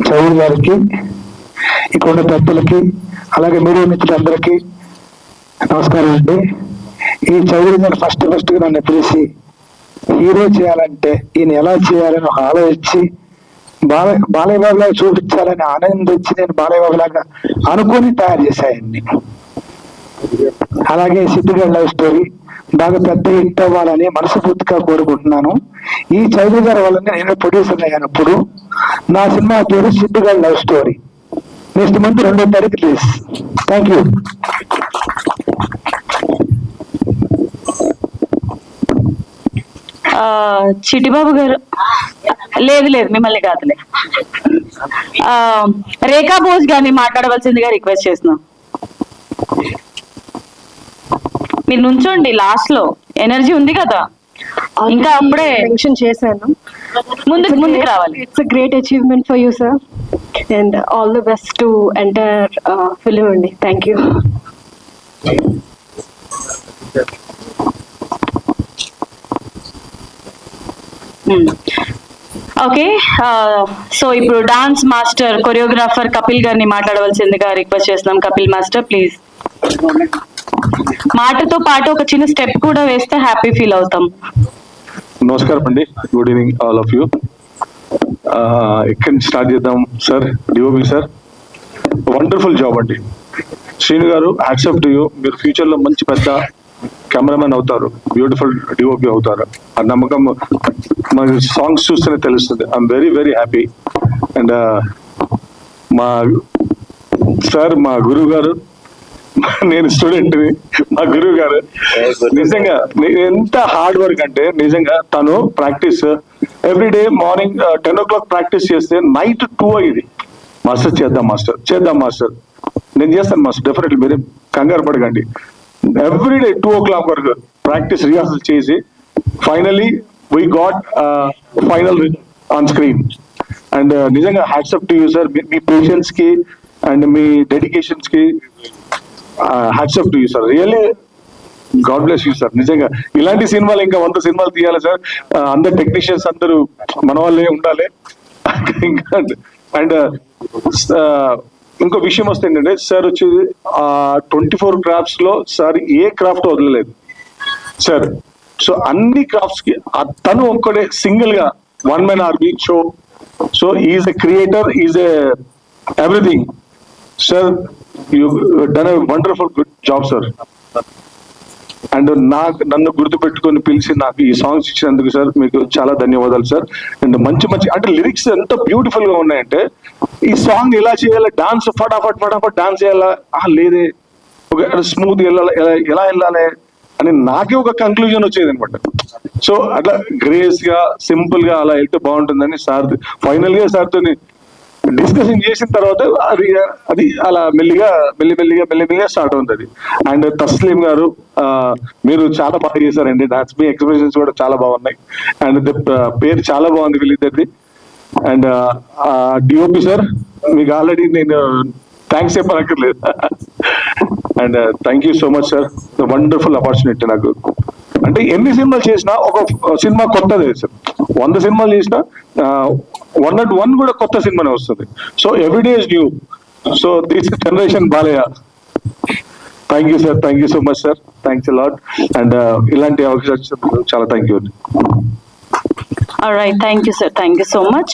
చౌదరి గారికి, ఇక్కడ పెద్దలకి, అలాగే మీడియా మిత్రులందరికీ నమస్కారం అండి. ఈ చౌదరి గారు ఫస్ట్ నన్ను పిలిచి హీరో చేయాలంటే ఈయన ఎలా చేయాలని ఒక ఆలోచించి బాలయ్య బాబులాగా చూపించాలని ఆనందించి నేను బాలయ్య బాబులాగా అనుకుని తయారు చేశాయండి. అలాగే సిద్ధిగడ్ లవ్ స్టోరీ బాగా పెద్ద హిట్ అవ్వాలని మనస్ఫూర్తిగా కోరుకుంటున్నాను. ఈ చౌదరి గారి వల్లనే నేను ప్రొడ్యూసర్ అయ్యానప్పుడు. నా సినిమా పేరు సిద్ధిగడ్ లవ్ స్టోరీ. నెక్స్ట్ మంత్ 2వ తారీఖు రిలీజ్. Thank you. చిట్టిబాబు గారు, లేదు మిమ్మల్ని కాదులే, రేఖా బోస్ గారిని మాట్లాడవలసిందిగా రిక్వెస్ట్ చేస్తున్నాం. మీరు నుంచోండి, లాస్ట్ లో ఎనర్జీ ఉంది కదా, ఇంకా అప్పుడే మెన్షన్ చేశాను. ముందుకు రావాలి. It's a great achievement for you sir, and all the best to entire film అండి. Thank you. ఓకే, సో ఇప్పుడు డాన్స్ మాస్టర్ కొరియోగ్రాఫర్ కపిల్ గారిని మాట్లాడవలసిందిగా రిక్వెస్ట్ చేస్తున్నాం. Kapil master please. మాటతో పాటు ఒక చిన్న స్టెప్ కూడా వేస్తే హ్యాపీ ఫీల్ అవుతాం. నమస్కారం అండి, good evening all of you. ఎక్కడి నుంచి స్టార్ట్ చేద్దాం sir? DOP sir, wonderful job అండి. శ్రీను గారు, యాక్సెప్ట్ యూ. మీరు ఫ్యూచర్ లో మంచి పెద్ద కెమెరామెన్ అవుతారు, బ్యూటిఫుల్ డిఓపి అవుతారు. ఆ నమ్మకం మా సాంగ్స్ చూస్తేనే తెలుస్తుంది. I'm very very happy. And మా సార్, మా గురువు గారు, నేను స్టూడెంట్ని, మా గురువు గారు నిజంగా ఎంత హార్డ్ వర్క్ అంటే, నిజంగా తను practice everyday morning 10 o'clock practice చేస్తే నైట్ 2 అయ్యింది. మాస్టర్ చేద్దాం మాస్టర్, నేను చేస్తాను మాస్టర్, డెఫినెట్లీ మీరు కంగారు పడకండి. ఎవ్రీడే 2 o'clock వరకు ప్రాక్టీస్ రిహార్సల్ చేసి finally we got final on screen. And నిజంగా hats up to you sir. మీ పేషెన్స్ కి అండ్ మీ డెడికేషన్స్ కి hats up to you sir. Really God bless you sir. నిజంగా ఇలాంటి సినిమాలు ఇంకా 100 సినిమాలు తీయాలి సార్. అందరు టెక్నీషియన్స్ అందరూ మన వాళ్ళే ఉండాలి. అండ్ ఇంకో విషయం వస్తే ఏంటంటే, సార్ వచ్చేది 24 crafts లో సార్ ఏ క్రాఫ్ట్ వదలలేదు సార్. సో అన్ని క్రాఫ్ట్స్ కి తను ఒక్కడే సింగిల్ గా one man army show. So is a creator, is a everything sir. You done a wonderful good job sir. And నన్ను గుర్తుపెట్టుకొని పిలిచి నాకు ఈ సాంగ్స్ ఇచ్చినందుకు సార్ మీకు చాలా ధన్యవాదాలు సార్. అండ్ మంచి అంటే లిరిక్స్ ఎంత బ్యూటిఫుల్ గా ఉన్నాయంటే, ఈ సాంగ్ ఎలా చేయాలి, డాన్స్ ఫటాఫట్ డాన్స్ చేయాలా, లేదే ఒక స్మూత్ ఎలా వెళ్ళాలి అని నాకే ఒక కంక్లూజన్ వచ్చేది అనమాట. సో అట్లా గ్రేస్ గా సింపుల్ గా అలా వెళ్తే బాగుంటుందని సార్ ఫైనల్ గా సార్తో డిస్కషన్ చేసిన తర్వాత అది అలా మెల్లిగా స్టార్ట్ అవుతుంది. అండ్ తస్లీం గారు, మీరు చాలా బాగా చేశారండి డాన్స్. మీ ఎక్స్ప్రెషన్స్ కూడా చాలా బాగున్నాయి. అండ్ పేరు చాలా బాగుంది వీళ్ళిద్దరిది. అండ్ డిఓపి సార్, మీకు ఆల్రెడీ నేను థ్యాంక్స్ చెప్పనక్కర్లేదు. And thank you so much sir. Wonderful opportunity నాకు. అంటే ఎన్ని సినిమాలు చేసినా ఒక సినిమా కొత్తదే సార్. 100 సినిమాలు చేసినా 101 కూడా కొత్త సినిమానే వస్తుంది. So everyday is new. So this generation Balayya. Thank you sir, thank you so much sir. Thanks lot. And ఇలాంటి అవకాశాలు చాలా thank you. Alright, thank you sir, thank you so much.